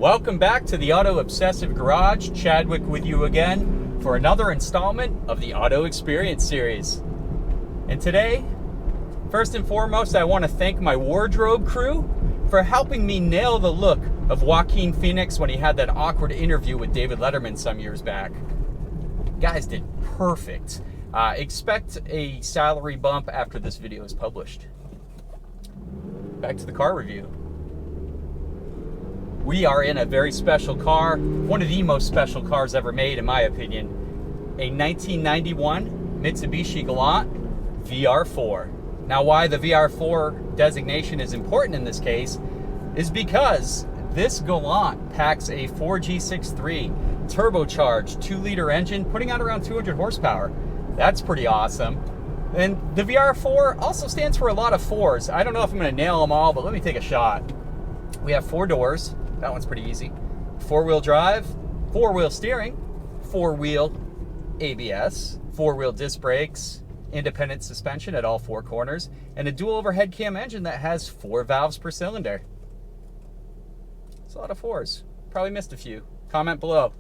Welcome back to the Auto Obsessive Garage. Chadwick with you again for another installment of the Auto Experience series. And today, first and foremost, I want to thank my wardrobe crew for helping me nail the look of Joaquin Phoenix when he had that awkward interview with David Letterman some years back. Guys did perfect. Expect a salary bump after this video is published. Back to the car review. We are in a very special car, one of the most special cars ever made in my opinion, a 1991 Mitsubishi Galant VR-4. Now why the VR-4 designation is important in this case is because this Galant packs a 4G63 turbocharged 2-liter engine, putting out around 200 horsepower. That's pretty awesome. And the VR-4 also stands for a lot of fours. I don't know if I'm gonna nail them all, but let me take a shot. We have 4 doors. That one's pretty easy. 4-wheel drive, 4-wheel steering, 4-wheel ABS, 4-wheel disc brakes, independent suspension at all 4 corners, and a dual overhead cam engine that has 4 valves per cylinder. It's a lot of 4s. Probably missed a few. Comment below.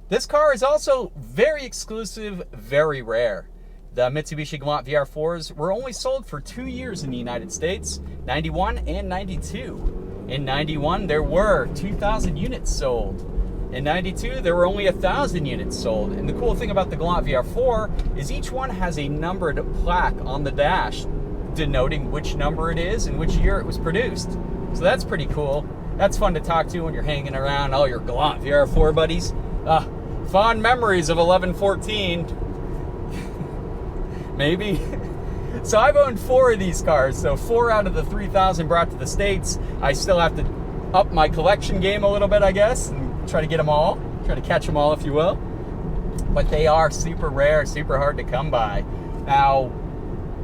This car is also very exclusive, very rare. The Mitsubishi Galant VR-4s were only sold for 2 years in the United States, 91 and 92. In 91, there were 2,000 units sold. In 92, there were only 1,000 units sold. And the cool thing about the Galant VR-4 is each one has a numbered plaque on the dash denoting which number it is and which year it was produced. So that's pretty cool. That's fun to talk to when you're hanging around all your Galant VR-4 buddies. Fond memories of 1114. Maybe. So I've owned 4 of these cars, so 4 out of the 3,000 brought to the States. I still have to up my collection game a little bit, I guess, and try to get them all, try to catch them all, if you will. But they are super rare, super hard to come by. Now,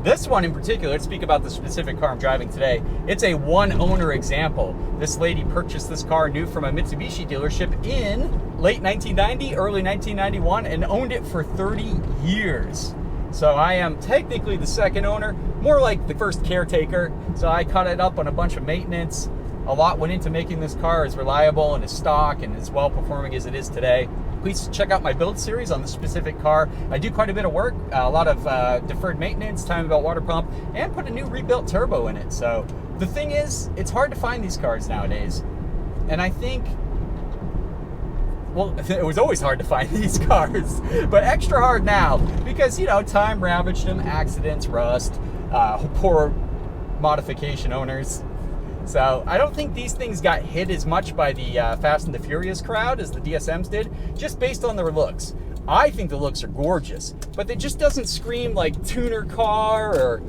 this one in particular, let's speak about the specific car I'm driving today. It's a one-owner example. This lady purchased this car new from a Mitsubishi dealership in late 1990, early 1991, and owned it for 30 years. So I am technically the second owner, more like the first caretaker. So I caught it up on a bunch of maintenance. A lot went into making this car as reliable and as stock and as well performing as it is today. Please check out my build series on this specific car. I do quite a bit of work, a lot of deferred maintenance, timing belt water pump, and put a new rebuilt turbo in it. So the thing is, it's hard to find these cars nowadays. And I think, well, it was always hard to find these cars, but extra hard now because, you know, time ravaged them, accidents, rust, poor modification owners. So I don't think these things got hit as much by the Fast and the Furious crowd as the DSMs did, just based on their looks. I think the looks are gorgeous, but it just doesn't scream like tuner car or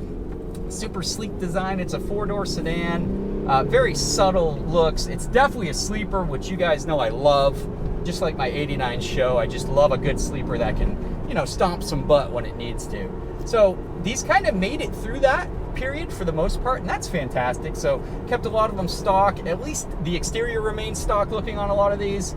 super sleek design. It's a 4-door sedan, very subtle looks. It's definitely a sleeper, which you guys know I love. Just like my 89 show, I just love a good sleeper that can, you know, stomp some butt when it needs to. So these kind of made it through that period for the most part, and that's fantastic. So kept a lot of them stock. At least the exterior remains stock looking on a lot of these.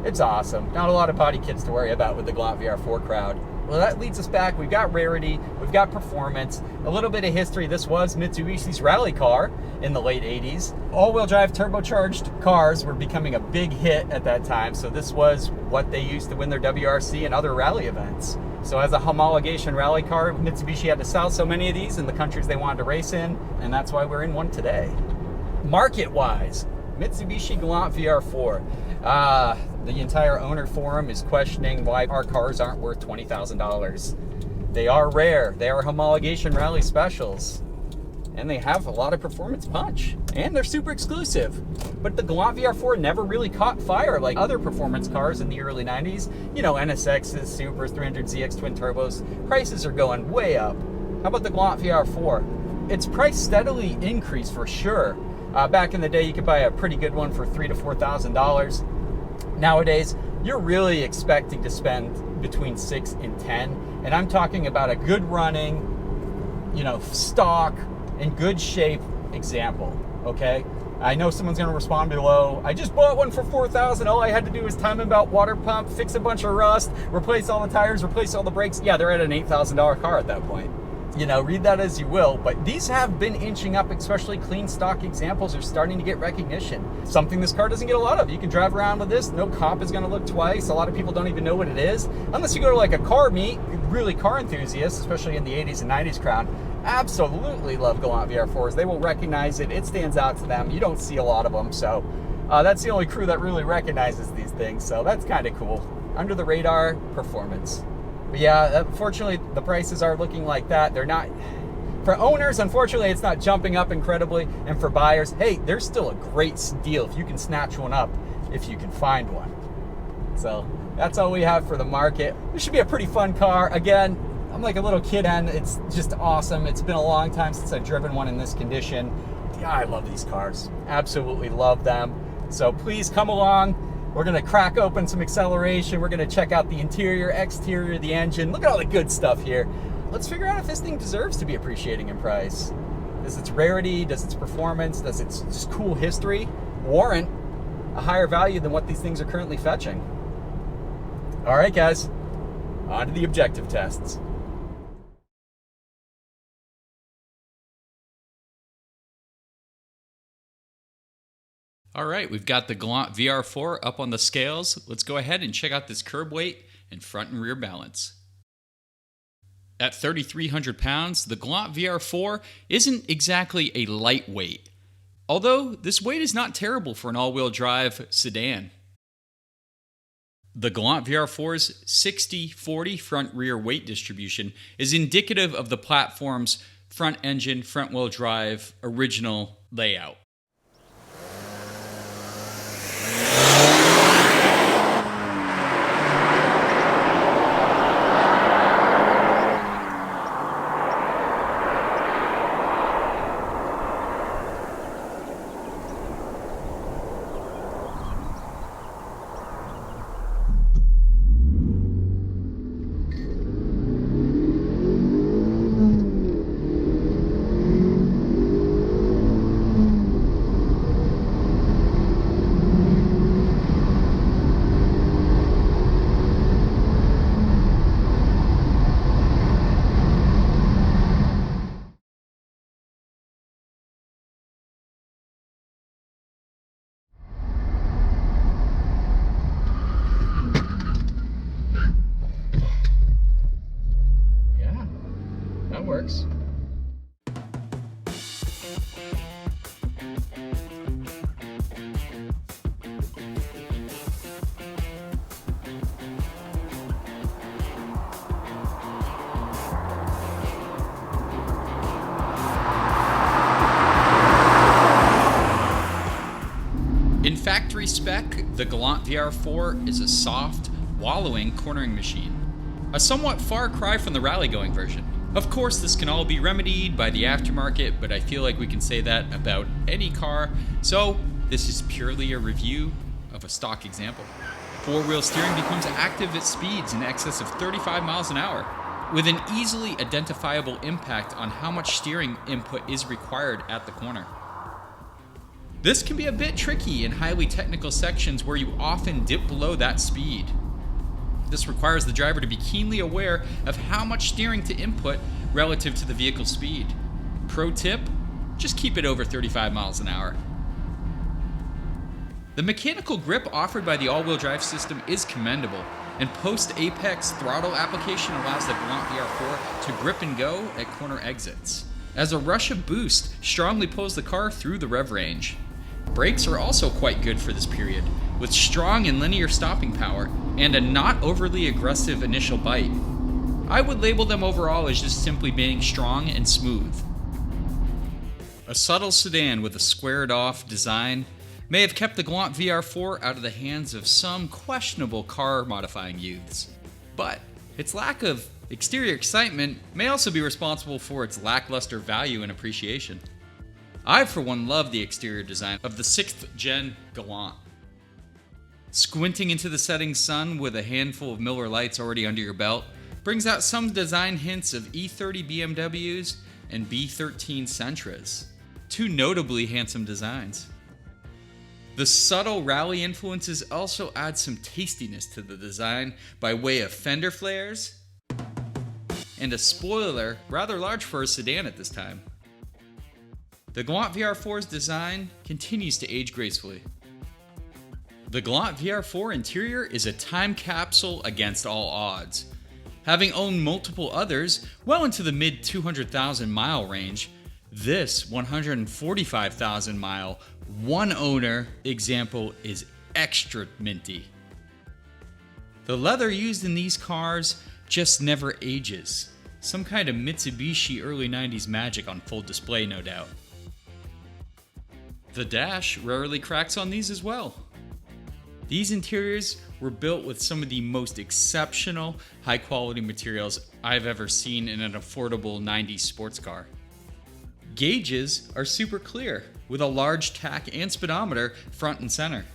It's awesome. Not a lot of body kits to worry about with the Galant VR-4 crowd. Well, that leads us back. We've got rarity, we've got performance, a little bit of history. This was Mitsubishi's rally car in the late 80s. All-wheel drive turbocharged cars were becoming a big hit at that time, so this was what they used to win their WRC and other rally events. So as a homologation rally car, Mitsubishi had to sell so many of these in the countries they wanted to race in, and that's why we're in one today. Market-wise, Mitsubishi Galant VR-4. The entire owner forum is questioning why our cars aren't worth $20,000. They are rare. They are homologation rally specials. and they have a lot of performance punch, and they're super exclusive. But the Galant VR4 never really caught fire like other performance cars in the early 90s. You know, NSXs, Supers, 300ZX twin turbos. Prices are going way up. How about the Galant VR4? Its price steadily increased for sure. Back in the day, you could buy a pretty good one for $3,000 to $4,000. Nowadays, you're really expecting to spend between $6,000 and $10,000, and I'm talking about a good running, you know, stock, in good shape example, okay? I know someone's gonna respond below, I just bought one for $4,000, all I had to do was time and belt water pump, fix a bunch of rust, replace all the tires, replace all the brakes. Yeah, they're at an $8,000 car at that point. You know, read that as you will, but these have been inching up, especially clean stock examples are starting to get recognition. Something this car doesn't get a lot of. You can drive around with this, no cop is gonna look twice. A lot of people don't even know what it is. Unless you go to like a car meet, really car enthusiasts, especially in the 80s and 90s crowd, absolutely love Galant VR4s. They will recognize it, it stands out to them. You don't see a lot of them, so that's the only crew that really recognizes these things, so that's kind of cool. Under the radar performance. But yeah, unfortunately, the prices are looking like that. They're not, for owners, unfortunately, it's not jumping up incredibly. And for buyers, hey, there's still a great deal if you can snatch one up, if you can find one. So that's all we have for the market. This should be a pretty fun car. Again, I'm like a little kid and it's just awesome. It's been a long time since I've driven one in this condition. Yeah, I love these cars. Absolutely love them. So please come along. We're gonna crack open some acceleration. We're gonna check out the interior, exterior, the engine. Look at all the good stuff here. Let's figure out if this thing deserves to be appreciating in price. Does its rarity, does its performance, does its just cool history warrant a higher value than what these things are currently fetching? All right, guys, on to the objective tests. All right, we've got the Galant VR4 up on the scales. Let's go ahead and check out this curb weight and front and rear balance. At 3,300 pounds, the Galant VR4 isn't exactly a lightweight, although this weight is not terrible for an all-wheel drive sedan. The Galant VR4's 60-40 front-rear weight distribution is indicative of the platform's front engine, front-wheel drive, original layout. Works. In factory spec, the Galant VR4 is a soft, wallowing cornering machine, a somewhat far cry from the rally-going version. Of course, this can all be remedied by the aftermarket, but I feel like we can say that about any car, so this is purely a review of a stock example. Four-wheel steering becomes active at speeds in excess of 35 miles an hour, with an easily identifiable impact on how much steering input is required at the corner. This can be a bit tricky in highly technical sections where you often dip below that speed. This requires the driver to be keenly aware of how much steering to input relative to the vehicle's speed. Pro tip, just keep it over 35 miles an hour. The mechanical grip offered by the all-wheel drive system is commendable, and post-apex throttle application allows the Galant VR4 to grip and go at corner exits, as a rush of boost strongly pulls the car through the rev range. Brakes are also quite good for this period, with strong and linear stopping power and a not overly aggressive initial bite. I would label them overall as just simply being strong and smooth. A subtle sedan with a squared-off design may have kept the Galant VR-4 out of the hands of some questionable car-modifying youths. But its lack of exterior excitement may also be responsible for its lackluster value and appreciation. I, for one, love the exterior design of the 6th Gen Galant. Squinting into the setting sun with a handful of Miller Lights already under your belt brings out some design hints of E30 BMWs and B13 Sentras. Two notably handsome designs. The subtle rally influences also add some tastiness to the design by way of fender flares and a spoiler rather large for a sedan at this time. The Galant VR-4's design continues to age gracefully. The Galant VR-4 interior is a time capsule against all odds. Having owned multiple others well into the mid 200,000 mile range, this 145,000 mile, one owner example is extra minty. The leather used in these cars just never ages. Some kind of Mitsubishi early 90s magic on full display, no doubt. The dash rarely cracks on these as well. These interiors were built with some of the most exceptional, high-quality materials I've ever seen in an affordable 90s sports car. Gauges are super clear, with a large tach and speedometer front and center.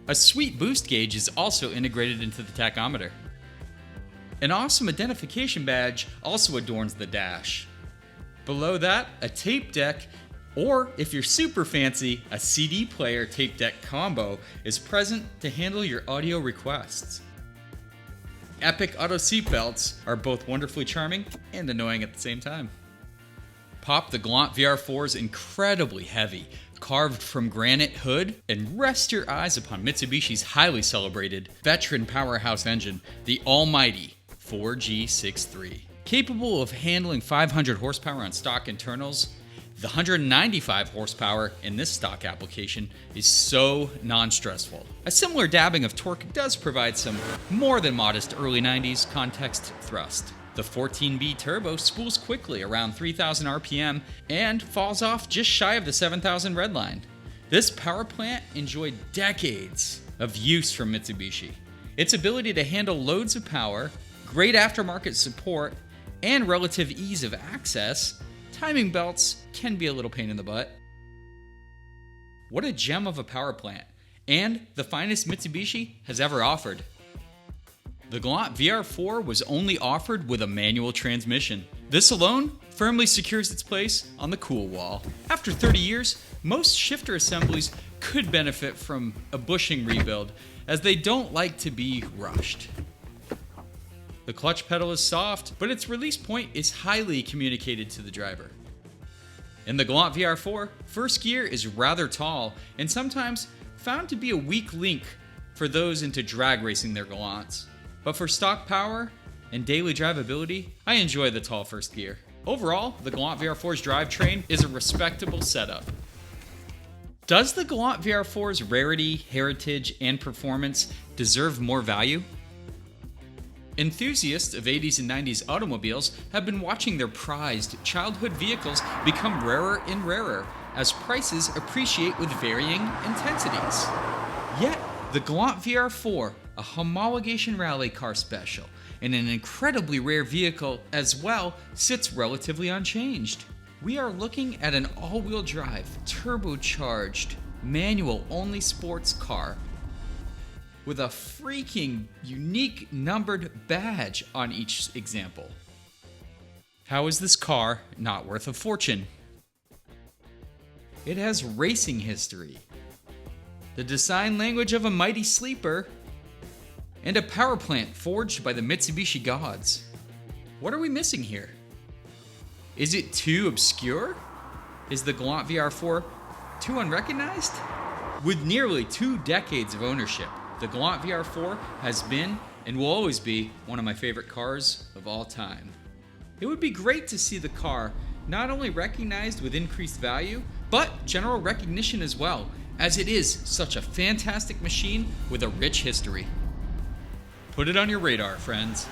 A sweet boost gauge is also integrated into the tachometer. An awesome identification badge also adorns the dash. Below that, a tape deck, or if you're super fancy, a CD player tape deck combo is present to handle your audio requests. Epic auto seatbelts are both wonderfully charming and annoying at the same time. Pop the Galant VR-4's incredibly heavy, carved from granite hood, and rest your eyes upon Mitsubishi's highly celebrated veteran powerhouse engine, the almighty 4G63. Capable of handling 500 horsepower on stock internals, the 195 horsepower in this stock application is so non-stressful. A similar dabbing of torque does provide some more than modest early 90s context thrust. The 14B turbo spools quickly around 3,000 RPM and falls off just shy of the 7,000 redline. This power plant enjoyed decades of use from Mitsubishi. Its ability to handle loads of power, great aftermarket support, and relative ease of access, timing belts can be a little pain in the butt. What a gem of a power plant, and the finest Mitsubishi has ever offered. The Galant VR-4 was only offered with a manual transmission. This alone firmly secures its place on the cool wall. After 30 years, most shifter assemblies could benefit from a bushing rebuild, as they don't like to be rushed. The clutch pedal is soft, but its release point is highly communicated to the driver. In the Galant VR-4, first gear is rather tall and sometimes found to be a weak link for those into drag racing their Galants. But for stock power and daily drivability, I enjoy the tall first gear. Overall, the Galant VR-4's drivetrain is a respectable setup. Does the Galant VR-4's rarity, heritage, and performance deserve more value? Enthusiasts of 80s and 90s automobiles have been watching their prized childhood vehicles become rarer and rarer as prices appreciate with varying intensities. Yet, the Galant VR-4, a homologation rally car special, and an incredibly rare vehicle as well, sits relatively unchanged. We are looking at an all-wheel drive, turbocharged, manual-only sports car with a freaking unique numbered badge on each example. How is this car not worth a fortune? It has racing history, the design language of a mighty sleeper, and a power plant forged by the Mitsubishi gods. What are we missing here? Is it too obscure? Is the Galant VR-4 too unrecognized? With nearly 2 decades of ownership, the Galant VR-4 has been and will always be one of my favorite cars of all time. It would be great to see the car not only recognized with increased value, but general recognition as well, as it is such a fantastic machine with a rich history. Put it on your radar, friends.